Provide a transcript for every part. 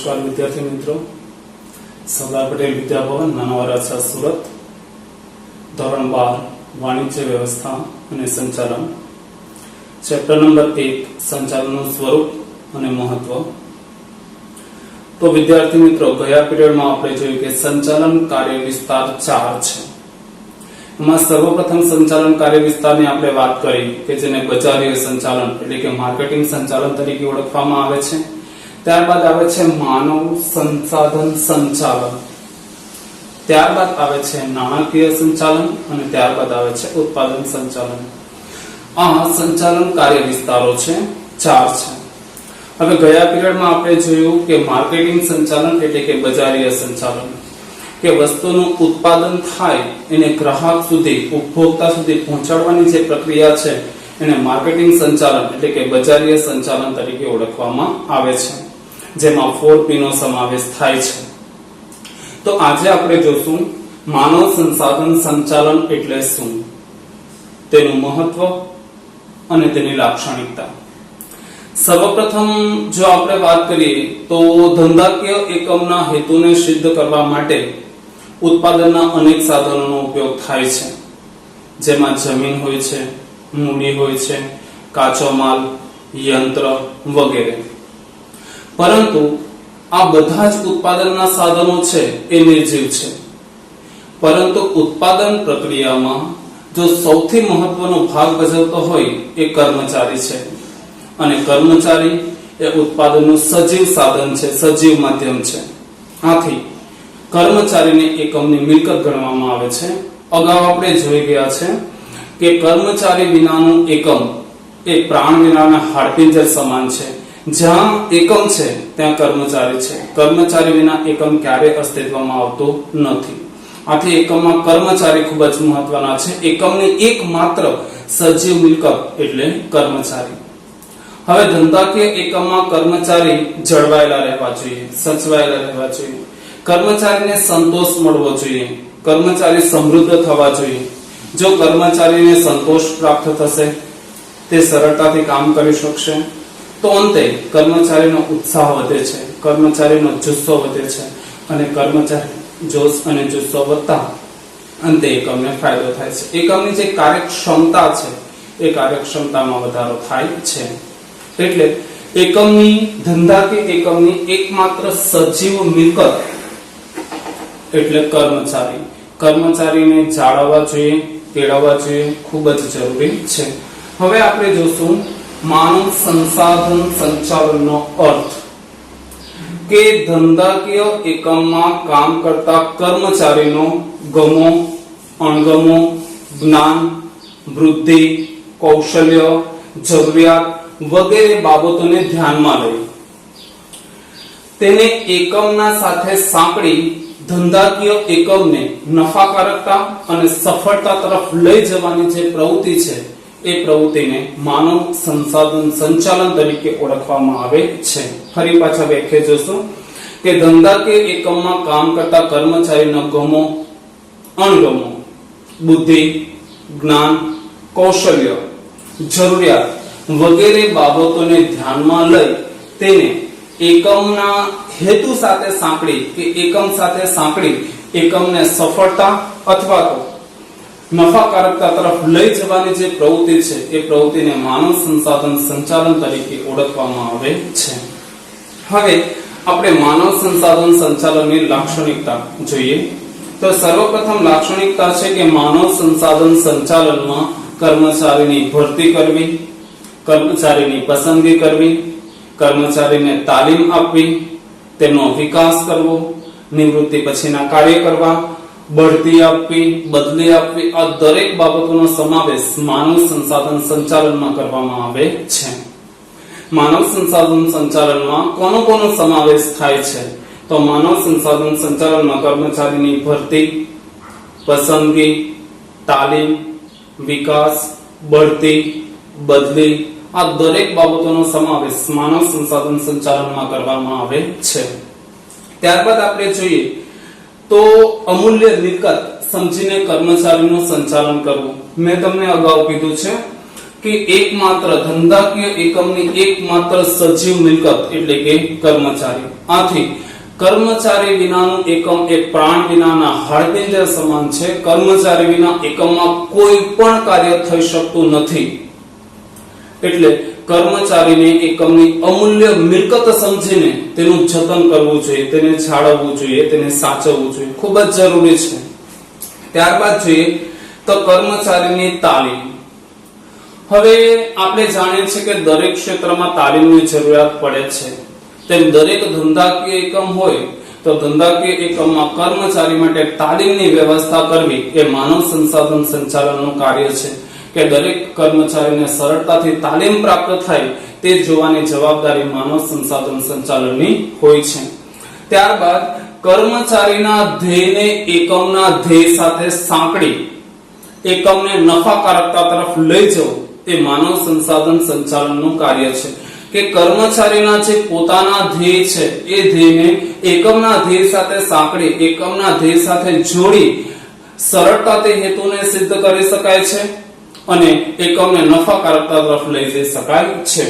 नमस्कार विद्यार्थी मित्रों, सरदार पटेल विद्याभवन नानावराछा सूरत धोरण 12 वाणिज्य व्यवस्था અને સંચાલન ચેપ્ટર નંબર 1 સંચાલનનું સ્વરૂપ અને મહત્વ। તો વિદ્યાર્થી મિત્રો, ગયા પીરિયડમાં આપણે જોયું કે સંચાલન કાર્ય વિસ્તાર 4 છે। એમાં સર્વપ્રથમ સંચાલન કાર્ય વિસ્તારની આપણે વાત કરી કે જેને બજારીય સંચાલન એટલે કે માર્કેટિંગ સંચાલન તરીકે ઓળખવામાં આવે છે। ત્યારબાદ આવે છે માનવ સંસાધન સંચાલન, ત્યારબાદ આવે છે નાણાકીય સંચાલન અને ત્યારબાદ આવે છે ઉત્પાદન સંચાલન। આ સંચાલન કાર્ય વિસ્તારો છે 4 છે। હવે ગયા પીરિયડમાં આપણે જોયું કે માર્કેટિંગ સંચાલન એટલે કે બજારીય સંચાલન, કે વસ્તુનું ઉત્પાદન થાય એને ગ્રાહક સુધી ઉપભોક્તા સુધી પહોંચાડવાની જે પ્રક્રિયા છે એને માર્કેટિંગ સંચાલન એટલે કે બજારીય સંચાલન તરીકે ઓળખવામાં આવે છે, જેમાં 4P નો સમાવેશ થાય છે। તો આજે આપણે જોશું માનવ સંસાધન સંચાલન એટલે શું, તેનું મહત્વ અને તેની લાક્ષણિકતા। સર્વપ્રથમ જો આપણે વાત કરીએ તો ધંધાકીય એકમના હેતુને સિદ્ધ કરવા માટે ઉત્પાદનના અનેક સાધનોનો ઉપયોગ થાય છે, જેમાં જમીન હોય છે, મૂડી હોય છે, કાચો માલ, યંત્ર વગેરે। પરંતુ આ બધા જ ઉત્પાદનના સાધનો છે એ નિર્જીવ છે, પરંતુ ઉત્પાદન પ્રક્રિયામાં જો સૌથી મહત્વનો ભાગ ભજવતો હોય એ કર્મચારી છે, અને કર્મચારી એ ઉત્પાદનનું સજીવ સાધન છે, સજીવ માધ્યમ છે। આથી કર્મચારીને એકમની મિલકત ગણવામાં આવે છે। અગાઉ આપણે જોઈ ગયા છે કે કર્મચારી વિનાનું એકમ એ પ્રાણ વિનાના હાડપિંજર સમાન છે। જ્યાં એકમ છે ત્યાં કર્મચારી છે, કર્મચારી વિના એકમ ક્યારેય અસ્તિત્વમાં આવતું નથી। આથી એકમમાં કર્મચારી ખૂબ જ મહત્વના છે। એકમની એકમાત્ર સજીવ મિલકત એટલે કર્મચારી। હવે ધંધાકીય એકમમાં કર્મચારી જળવાયેલા રહેવા જોઈએ, સચવાયેલા રહેવા જોઈએ, કર્મચારીને સંતોષ મળવો જોઈએ, કર્મચારી સમૃદ્ધ થવા જોઈએ। જો કર્મચારીને સંતોષ પ્રાપ્ત થશે, તે સરળતાથી કામ કરી શકશે, તો અંતે કર્મચારીનો ઉત્સાહ વધે છે, કર્મચારીનો જુસ્સો વધે છે, અને કર્મચારી જોશ અને જુસ્સો વધતા અંતે એકમને ફાયદો થાય છે। એકમની જે કાર્યક્ષમતા છે એ કાર્યક્ષમતામાં વધારો થાય છે। એટલે એકમની ધંધાકીય એકમની એકમાત્ર સજીવ મિલકત એટલે કર્મચારી, કર્મચારીને જાળવવા જોઈએ, કેળવવા જોઈએ, ખૂબ જ જરૂરી છે। હવે આપણે જોશું માનવ સંસાધન સંચાલનનો અર્થ, કે ધંધાકીય એકમમાં કામ કરતા કર્મચારીનો ગમો, અણગમો, જ્ઞાન, વૃદ્ધિ, કૌશલ્ય, જરૂરિયાત વગેરે બાબતોને ધ્યાનમાં લઈ તેને એકમના સાથે સાંકળી ધંધાકીય એકમને નફાકારકતા અને સફળતા તરફ લઈ જવાની જે પ્રવૃત્તિ છે એ પ્રવૃત્તિને માનવ સંસાધન સંચાલન તરીકે ઓળખવામાં આવે છે। ફરી પાછા વ્યાખ્યા જોશું કે ધંધાકીય એકમમાં કામ કરતા કર્મચારીનો ગમો, અણગમો, બુદ્ધિ, જ્ઞાન, કૌશલ્ય, જરૂરિયાત વગેરે બાબતોને ધ્યાનમાં લઈ તેને એકમના હેતુ સાથે સાંકળી કે એકમ સાથે સાંકળી એકમને સફળતા અથવા તો નફાકારકતા તરફ લઈ જવાની જે પ્રવૃત્તિ છે એ પ્રવૃત્તિને માનવ સંસાધન સંચાલન તરીકે ઓળખવામાં આવે છે। હવે આપણે માનવ સંસાધન સંચાલનની લાક્ષણિકતા જોઈએ તો સર્વપ્રથમ લાક્ષણિકતા છે કે માનવ સંસાધન સંચાલનમાં કર્મચારીની ભરતી કરવી, કર્મચારીની પસંદગી કરવી, કર્મચારીને તાલીમ આપવી, તેમનો વિકાસ કરવો, નિવૃત્તિ પછીના કાર્ય કરવા, બઢતી આપવી, બદલી આપવી, આ દરેક બાબતોનો સમાવેશ માનવ સંસાધન સંચાલનમાં કરવામાં આવે છે। માનવ સંસાધન સંચાલનમાં કોનો સમાવેશ થાય છે તો માનવ સંસાધન સંચાલનમાં કર્મચારીની ભરતી, પસંદગી, તાલીમ, વિકાસ, બઢતી, બદલી આ દરેક બાબતોનો સમાવેશ માનવ સંસાધન સંચાલનમાં કરવામાં આવે છે। ત્યારબાદ આપણે જોઈએ તો અમૂલ્ય મિલકત સમજીને કર્મચારીનું સંચાલન કરવું। મેં તમને અગાઉ કીધું છે કે એકમાત્ર ધંધાકીય એકમની એકમાત્ર સજીવ મિલકત એટલે કે કર્મચારી. આથી કર્મચારી વિનાનું એકમ એ પ્રાણ વિનાના હાડપિંજર સમાન છે. કર્મચારી વિના એકમમાં કોઈ પણ કાર્ય થઈ શકતું નથી. એટલે કર્મચારીને એકમની અમૂલ્ય મિલકત સમજીને તેનું જતન કરવું જોઈએ, તેને જાળવવું જોઈએ, તેને સાચવવું જોઈએ, ખૂબ જ જરૂરી છે. ત્યારબાદ જોઈએ તો કર્મચારીની તાલીમ. હવે આપણે જાણીએ છીએ કે દરેક ક્ષેત્રમાં તાલીમની જરૂરિયાત પડે છે. તેમ દરેક ધંધાકીય એકમ હોય તો ધંધાકીય એકમમાં કર્મચારી માટે તાલીમની વ્યવસ્થા કરવી એ માનવ સંસાધન સંચાલનનું કાર્ય છે કે દરેક કર્મચારીને સરળતાથી તાલીમ પ્રાપ્ત થાય તે જોવાની જવાબદારી માનવ સંસાધન સંચાલનની હોય છે. ત્યારબાદ કર્મચારીના ધ્યેયને એકમના ધ્યેય સાથે સાંકળી એકમને નફાકારકતા તરફ લઈ જવું એ માનવ સંસાધન સંચાલનનું કાર્ય છે કે કર્મચારીના જે પોતાના ધ્યેય છે એ ધ્યેયને એકમના ધ્યેય સાથે સાંકળી એકમના ધ્યેય સાથે જોડી સરળતાથી હેતુને સિદ્ધ કરી શકાય છે અને એકમને નફાકારકતા તરફ લઈ જઈ શકાય છે.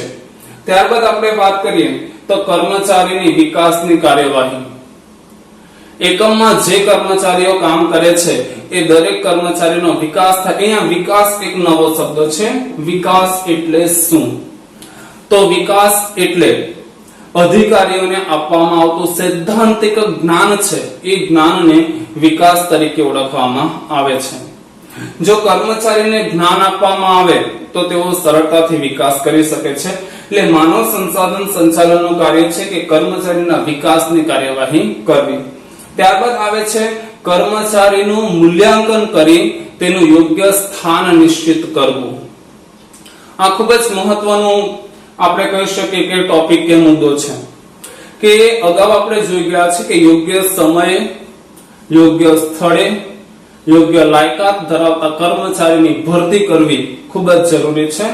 ત્યારબાદ આપણે વાત કરીએ તો કર્મચારીની વિકાસની કાર્યવાહી. એકમમાં જે કર્મચારીઓ કામ કરે છે એ દરેક કર્મચારીનો વિકાસ થાય. અહીંયા વિકાસ એક નવો શબ્દ છે. વિકાસ એટલે શું? તો વિકાસ એટલે અધિકારીઓને આપવામાં આવતું સૈદ્ધાંતિક જ્ઞાન છે એ જ્ઞાનને વિકાસ તરીકે ઓળખવામાં આવે છે. જો કર્મચારીને જ્ઞાન આપવામાં આવે તો તેઓ સરળતાથી વિકાસ કરી શકે છે. એટલે માનવ સંસાધન સંચાલનનું કાર્ય છે કે કર્મચારીના વિકાસની કાર્યવાહી કરવી. ત્યારબાદ આવે છે કર્મચારીનું મૂલ્યાંકન કરી તેનું યોગ્ય સ્થાન નિશ્ચિત કરવું. આ ખૂબ જ મહત્વનું આપણે કહી શકીએ કે ટોપિક કે મુદ્દો છે કે અગાઉ આપણે જોઈ ગયા છે કે યોગ્ય સમયે યોગ્ય સ્થળે યોગ્ય લાયકાત ધરાવતા કર્મચારીની ભરતી કરવી ખૂબ જ જરૂરી છે.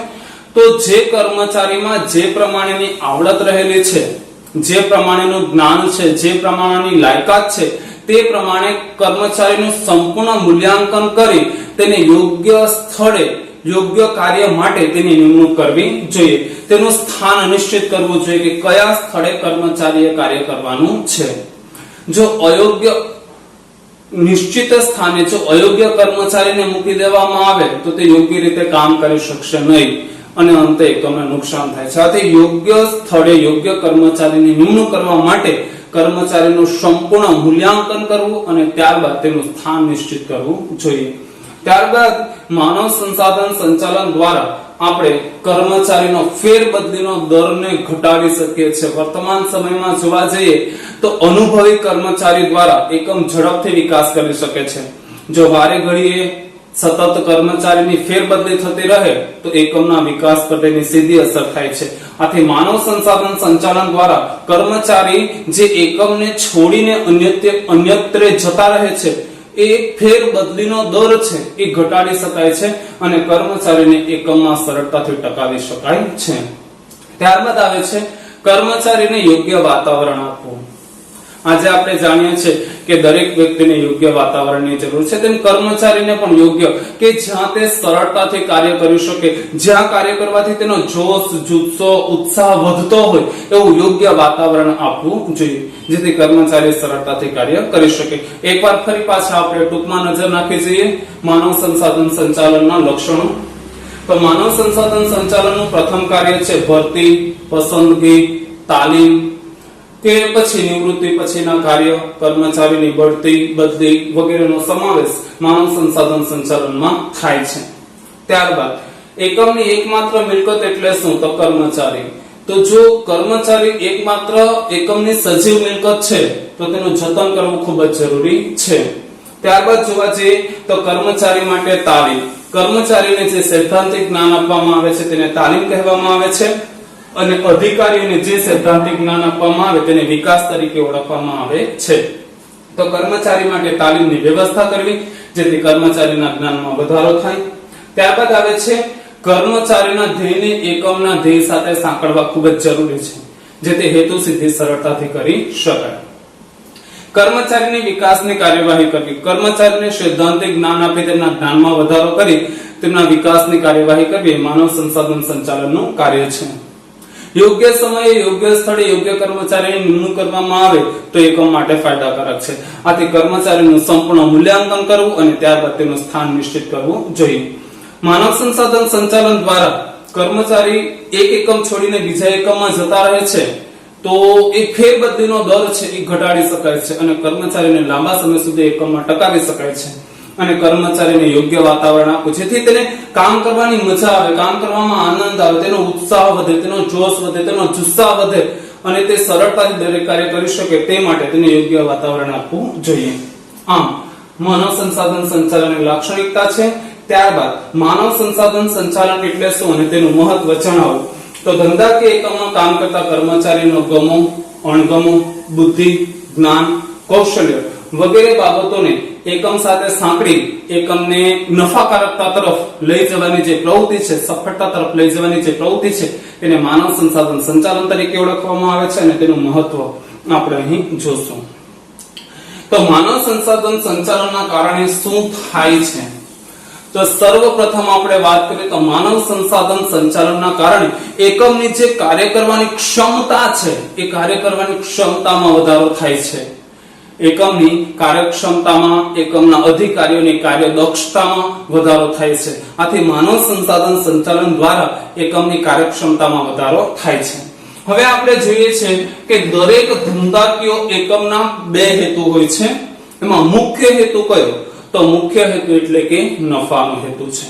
તો જે કર્મચારીમાં જે પ્રમાણેની આવડત રહેલી છે, જે પ્રમાણેનું જ્ઞાન છે, જે પ્રમાણેની લાયકાત છે તે પ્રમાણે કર્મચારીનું સંપૂર્ણ મૂલ્યાંકન કરી તેને યોગ્ય સ્થળે યોગ્ય કાર્ય માટે તેની નિમણૂક કરવી જોઈએ. તેનું સ્થાન નિશ્ચિત કરવું જોઈએ કે કયા સ્થળે કર્મચારીએ કાર્ય કરવાનું છે. જો અયોગ્ય નિશ્ચિત સ્થાને જો અયોગ્ય કર્મચારીને મૂકી દેવામાં આવે તો તે યોગ્ય રીતે કામ કરી શકશે નહીં અને અંતે એકમને નુકસાન થાય છે. આથી યોગ્ય સ્થળે યોગ્ય કર્મચારીની નિમણૂક કરવા માટે કર્મચારીનું સંપૂર્ણ મૂલ્યાંકન કરવું અને ત્યારબાદ તેનું સ્થાન નિશ્ચિત કરવું જોઈએ. ત્યારબાદ માનવ સંસાધન સંચાલન દ્વારા આપણે કર્મચારીનો ફેરબદલીનો દરને ઘટાડી શકીએ છીએ. વર્તમાન સમયમાં જોવા જઈએ તો અનુભવી કર્મચારી દ્વારા એકમ ઝડપથી વિકાસ કરી શકે છે. જો વારે ઘડીએ સતત કર્મચારીની ફેરબદલી થતી રહે તો એકમના વિકાસ પર તેની સીધી અસર થાય છે. આથી માનવ સંસાધન સંચાલન દ્વારા કર્મચારી જે એકમને છોડીને અન્યત્ર જતા રહે છે એ ફેરબદલીનો દર છે એ ઘટાડી શકાય છે અને કર્મચારીને એકમમાં સરળતાથી ટકાવી શકાય છે. ત્યારબાદ આવે છે કર્મચારીને યોગ્ય વાતાવરણ આપવું. આજે આપણે જાણીએ છીએ કે દરેક વ્યક્તિને યોગ્ય વાતાવરણની જરૂર છે, તેમ કર્મચારીને પણ યોગ્ય કે જ્યાં તે સરળતાથી કાર્ય કરી શકે, જ્યાં કાર્ય કરવાથી તેનો જોશ, જુસ્સો, ઉત્સાહ વધતો હોય એવું યોગ્ય વાતાવરણ આપવું જોઈએ જેથી કર્મચારી સરળતાથી કાર્ય કરી શકે. એકવાર ફરી પાછા આપણે ટૂંકમાં નજર નાખી જઈએ માનવ સંસાધન સંચાલનના લક્ષણો. તો માનવ સંસાધન સંચાલનનું પ્રથમ કાર્ય છે ભરતી, પસંદગી, તાલીમ કે પછી નિવૃત્તિ પછીના કાર્ય, કર્મચારીની બઢતી, બદલી વગેરેનો સમાવેશ માનવ સંસાધન સંચાલનમાં થાય છે. ત્યારબાદ એકમની એકમાત્ર મિલકત એટલે શું? તો કર્મચારી. તો જો કર્મચારી એકમાત્ર એકમની સજીવ મિલકત છે તો તેનું જતન કરવું ખૂબ જ જરૂરી છે. ત્યારબાદ જોવા જઈએ તો કર્મચારી માટે તાલીમ. કર્મચારીને જે સૈદ્ધાંતિક જ્ઞાન આપવામાં આવે છે તેને તાલીમ કહેવામાં આવે છે અને અધિકારીઓને જે સૈદ્ધાંતિક જ્ઞાન આપવામાં આવે તેને વિકાસ તરીકે ઓળખવામાં આવે છે. તો કર્મચારી માટે તાલીમની વ્યવસ્થા કરવી જેથી કર્મચારીના જ્ઞાનમાં વધારો થાય. ત્યારબાદ આવે છે કર્મચારીના ધ્યેયને એકમના ધ્યેય સાથે સાંકળવા ખૂબ જ જરૂરી છે જેથી હેતુ સિદ્ધિ સરળતાથી કરી શકાય. કર્મચારીની વિકાસની કાર્યવાહી કરવી, કર્મચારીને સૈદ્ધાંતિક જ્ઞાન આપી તેમના જ્ઞાનમાં વધારો કરી તેમના વિકાસની કાર્યવાહી કરવી એ માનવ સંસાધન સંચાલનનું કાર્ય છે. યોગ્ય સમયે યોગ્ય સ્થળે યોગ્ય કર્મચારીની નિમણૂક કરવામાં આવે તો એકમ માટે ફાયદાકારક છે. આથી કર્મચારીનું સંપૂર્ણ મૂલ્યાંકન કરવું અને ત્યારબાદ તેનું સ્થાન નિશ્ચિત કરવું જોઈએ. માનવ સંસાધન સંચાલન દ્વારા કર્મચારી એક એકમ છોડીને બીજા એકમમાં જતા રહે છે તો એ ફેરબદલીનો દર છે એ ઘટાડી શકાય છે અને કર્મચારીને લાંબા સમય સુધી એકમમાં ટકાવી શકાય છે અને કર્મચારીને યોગ્ય વાતાવરણ આપવું જેથી તેને કામ કરવાની મજા આવે, કામ કરવામાં આનંદ આવે, તેનો ઉત્સાહ વધે, તેનો જોશ વધે, તેનો જુસ્સા વધે અને તે સરળતાથી દરેક કાર્ય કરી શકે તે માટે તેને યોગ્ય વાતાવરણ આપવું જોઈએ. આમ માનવ સંસાધન સંચાલનની લાક્ષણિકતા છે. ત્યારબાદ માનવ સંસાધન સંચાલન એટલે શું અને તેનું મહત્વ જણાવો. તો ધંધાકીય એકમમાં કામ કરતા કર્મચારીનો ગમો, અણગમો, બુદ્ધિ, જ્ઞાન, કૌશલ્ય વગેરે બાબતોને એકમ સાથે સાંકળી એકમને નફાકારકતા તરફ લઈ જવાની જે પ્રવૃત્તિ છે, સફળતા તરફ લઈ જવાની જે પ્રવૃત્તિ છે તેને માનવ સંસાધન સંચાલન તરીકે ઓળખવામાં આવે છે અને તેનું મહત્વ આપણે અહીં જોશું. તો માનવ સંસાધન સંચાલનના કારણે શું થાય છે? તો સર્વપ્રથમ આપણે વાત કરીએ તો માનવ સંસાધન સંચાલનના કારણે એકમની જે કાર્ય કરવાની ક્ષમતા છે એ કાર્ય કરવાની ક્ષમતામાં વધારો થાય છે. એકમની કાર્યક્ષમતામાં, એકમના અધિકારીઓની કાર્યદક્ષતામાં વધારો થાય છે. આથી માનવ સંસાધન સંચાલન દ્વારા એકમની કાર્યક્ષમતામાં વધારો થાય છે. હવે આપણે જોઈએ છે કે દરેક ધંધાકીય એકમના બે હેતુ હોય છે. એમાં મુખ્ય હેતુ કયો? તો મુખ્ય હેતુ એટલે કે નફાનો હેતુ છે.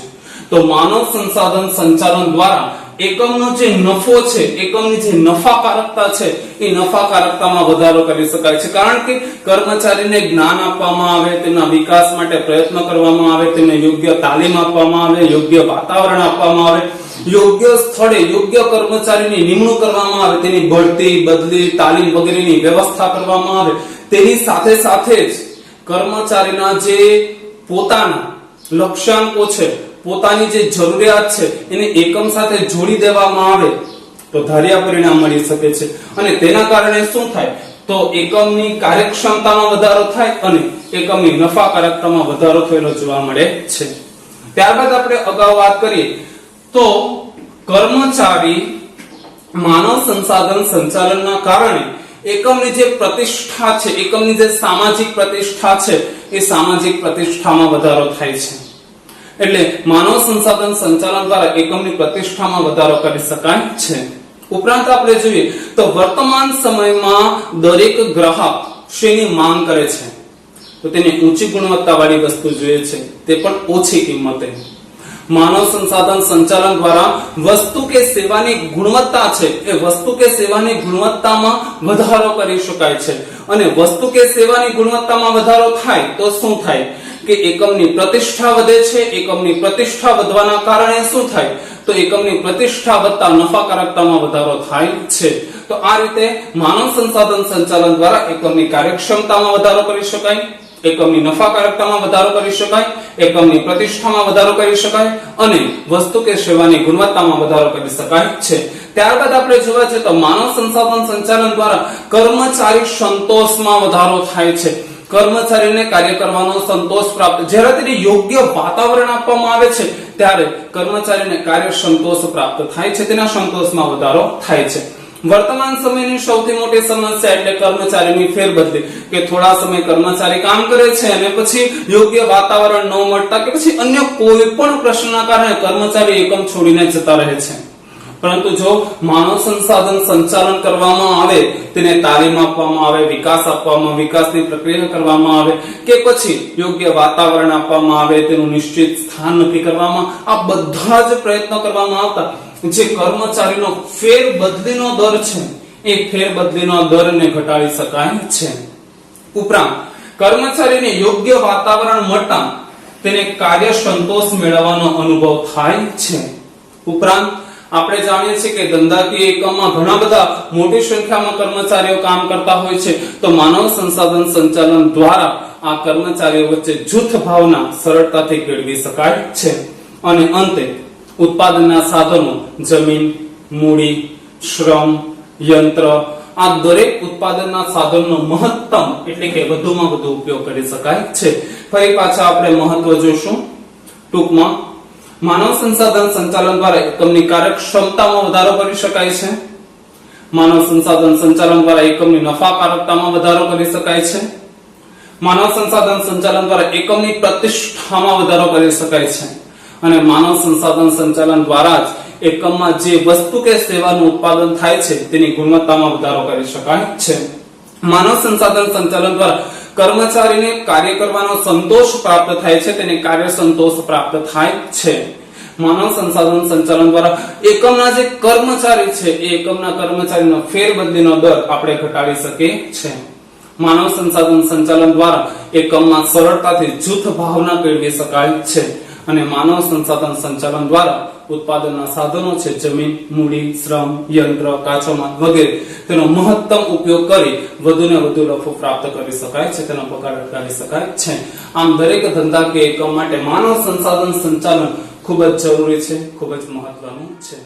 તો માનવ સંસાધન સંચાલન દ્વારા એકમનો જે નફો છે, એકમની જે નફાકારકતા છે એ નફાકારકતામાં વધારો કરી શકાય છે. કારણ કે કર્મચારીને જ્ઞાન આપવામાં આવે, તેમના વિકાસ માટે પ્રયત્ન કરવામાં આવે, તેમને યોગ્ય તાલીમ આપવામાં આવે, યોગ્ય વાતાવરણ આપવામાં આવે, યોગ્ય સ્થળે યોગ્ય કર્મચારીની નિમણૂક કરવામાં આવે, તેની બઢતી, બદલી, તાલીમ વગેરેની વ્યવસ્થા કરવામાં આવે. તેની સાથે સાથે જ કર્મચારીના જે પોતાના લક્ષ્યાંકો છે, પોતાની જે જરૂરિયાત છે એને એકમ સાથે જોડી દેવામાં આવે તો ધાર્યા પરિણામ મળી શકે છે. અને તેના કારણે શું થાય? તો એકમની કાર્યક્ષમતામાં વધારો થાય અને એકમની નફાકારકતામાં વધારો થયેલો જોવા મળે છે. ત્યારબાદ આપણે અગાઉ વાત કરીએ તો કર્મચારી માનવ સંસાધન સંચાલનના કારણે એકમની જે પ્રતિષ્ઠા છે, એકમની જે સામાજિક પ્રતિષ્ઠા છે એ સામાજિક પ્રતિષ્ઠામાં વધારો થાય છે. એટલે માનવ સંસાધન સંચાલન દ્વારા એકમની પ્રતિષ્ઠામાં વધારો કરી શકાય છે. ઉપરાંત આપણે જોઈએ તો વર્તમાન સમયમાં દરેક ગ્રાહક શેની માંગ કરે છે? તો તેને ઊંચી ગુણવત્તાવાળી વસ્તુ જોઈએ છે, તે પણ ઓછી કિંમતે. માનવ સંસાધન સંચાલન દ્વારા વસ્તુ કે સેવાની ગુણવત્તા છે એ વસ્તુ કે સેવાની ગુણવત્તામાં વધારો કરી શકાય છે. અને વસ્તુ કે સેવાની ગુણવત્તામાં વધારો થાય તો શું થાય કે એકમની પ્રતિષ્ઠા વધે છે. એકમની પ્રતિષ્ઠા વધવાના કારણે શું થાય? તો એકમની પ્રતિષ્ઠા વધતા નફાકારકતામાં વધારો થાય છે. તો આ રીતે માનવ સંસાધન સંચાલન દ્વારા એકમની કાર્યક્ષમતામાં વધારો કરી શકાય, એકમની નફાકારકતામાં વધારો કરી શકાય, એકમની પ્રતિષ્ઠામાં વધારો કરી શકાય અને વસ્તુ કે સેવાની ગુણવત્તામાં વધારો કરી શકાય છે. ત્યારબાદ આપણે જોવા જઈએ તો માનવ સંસાધન સંચાલન દ્વારા કર્મચારી સંતોષમાં વધારો થાય છે. કર્મચારીને કાર્ય કરવાનો સંતોષ પ્રાપ્ત, જ્યારે તેને યોગ્ય વાતાવરણ આપવામાં આવે છે ત્યારે કર્મચારીને કાર્ય સંતોષ પ્રાપ્ત થાય છે, તેના સંતોષમાં વધારો થાય છે. વર્તમાન સમયની સૌથી મોટી સમસ્યા એટલે કર્મચારીની ફેરબદલી, કે થોડા સમય કર્મચારી કામ કરે છે અને પછી યોગ્ય વાતાવરણ ન મળતા કે પછી અન્ય કોઈ પણ પ્રશ્નના કારણે કર્મચારી એકમ છોડીને જતા રહે છે. પરંતુ જો માનવ સંસાધન સંચાલન કરવામાં આવે, તેને તાલીમ આપવામાં આવે, વિકાસ આપવામાં, વિકાસની પ્રક્રિયા કરવામાં આવે કે પછી યોગ્ય વાતાવરણ આપવામાં આવે, તેનું નિશ્ચિત સ્થાન નક્કી કરવામાં, આ બધા જ પ્રયત્નો કરવામાં આવતા જે કર્મચારીનો ફેરબદલીનો દર છે એ ફેરબદલીનો દરને ઘટાડી શકાય છે. ઉપરાંત કર્મચારીને યોગ્ય વાતાવરણ મળતા તેને કાર્ય સંતોષ મેળવવાનો અનુભવ થાય છે. ઉપરાંત આપણે જાણીએ છીએ કે ધંધાકીય એકમમાં ઘણા બધા મોટી સંખ્યામાં કર્મચારીઓ કામ કરતા હોય છે. તો માનવ સંસાધન સંચાલન દ્વારા આ કર્મચારીઓ વચ્ચે જૂથ ભાવના સરળતાથી કેળવી શકાય છે. અને અંતે ઉત્પાદનના સાધનો, જમીન, મૂડી, શ્રમ, યંત્ર આ દરેક ઉત્પાદનના સાધનનો મહત્તમ એટલે કે વધુમાં વધુ ઉપયોગ કરી શકાય છે. ફરી પાછા આપણે મહત્વ જોઈશું. ટૂંકમાં માનવ સંસાધન સંચાલન દ્વારા એકમની કાર્યક્ષમતામાં વધારો કરી શકાય છે. માનવ સંસાધન સંચાલન દ્વારા એકમની નફાકારકતામાં વધારો કરી શકાય છે. માનવ સંસાધન સંચાલન દ્વારા એકમની પ્રતિષ્ઠામાં વધારો કરી શકાય છે. અને માનવ સંસાધન સંચાલન દ્વારા જ એકમમાં જે વસ્તુ કે સેવાનું ઉત્પાદન થાય છે તેની ગુણવત્તામાં વધારો કરી શકાય છે. માનવ સંસાધન સંચાલન દ્વારા કર્મચારીને કાર્ય કરવાનો સંતોષ પ્રાપ્ત થાય છે, તેને કાર્ય સંતોષ પ્રાપ્ત થાય છે. માનવ સંસાધન સંચાલન દ્વારા એકમના જે કર્મચારી છે એ એકમના કર્મચારીનો ફેરબદલીનો દર આપણે ઘટાડી શકીએ છીએ. માનવ સંસાધન સંચાલન દ્વારા એકમમાં સરળતાથી જૂથ ભાવના કેળવી શકાય છે. અને માનવ સંસાધન સંચાલન દ્વારા ઉત્પાદનના સાધનો છે, જમીન, મૂડી, શ્રમ, યંત્ર, કાચો માલ વગેરે, તેનો મહત્તમ ઉપયોગ કરી વધુને વધુ નફો પ્રાપ્ત કરી શકાય છે, તેનો બગાડ અટકાવી શકાય છે. આમ દરેક ધંધાકીય એકમ માટે માનવ સંસાધન સંચાલન ખૂબ જ જરૂરી છે, ખૂબ જ મહત્વનું છે.